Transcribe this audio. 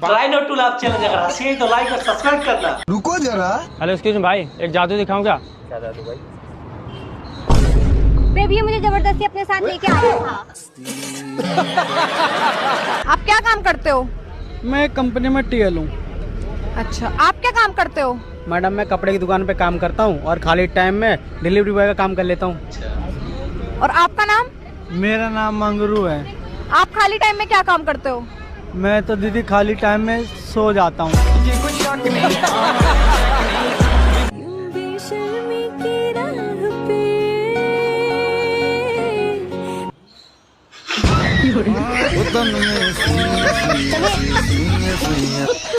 Try not to laugh challenge अगर हंसी है तो लाइक और सब्सक्राइब करना। रुको जरा। हेलो एक्सक्यूज मी भाई, एक जादू दिखाऊं क्या? क्या जादू भाई? बेबी ये मुझे जबरदस्ती अपने साथ लेके आया था। आप क्या काम करते हो? मैं कंपनी में टीएल हूँ। अच्छा, आप क्या काम करते हो? मैडम मैं कपड़े की दुकान पे काम करता हूँ और खाली टाइम में डिलीवरी बॉय का काम कर लेता हूँ। और आपका नाम? मेरा नाम मंगरू है। आप खाली टाइम में क्या काम करते हो? मैं तो दीदी खाली टाइम में सो जाता हूँ।